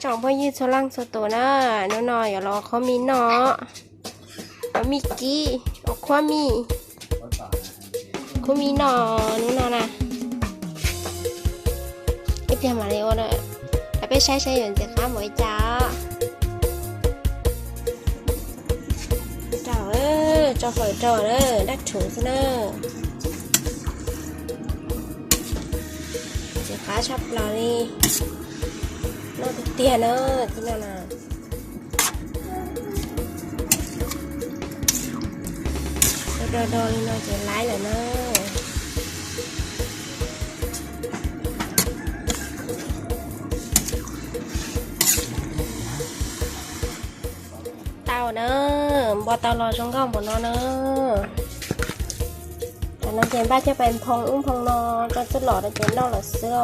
จ่องพ่อยืดโซล่างโซโตนะน้อยๆอย่ารอเขามีเนาะเอามีกี้ออกความมีเขามีหนอนู้นนะไอเดียมาเร็วเลยไปใช้อย่างจะข้ามไว้จ้าเจ้าเจ้าฝอยเจ้าดัดถุงซะเนอะจะค้าชอบเรานี่น่าเตี้ยเนอะที่นั่นน่ะโดนน่าจะร้ายเลยเนอะเต่าเนอะบอเต่ารอช่องก้องบนนอนเนอะแต่น้ำเจนบ้าจะเป็นพองพองนอนก็จะหล่อแต่เจนนอกหล่อเสื้อ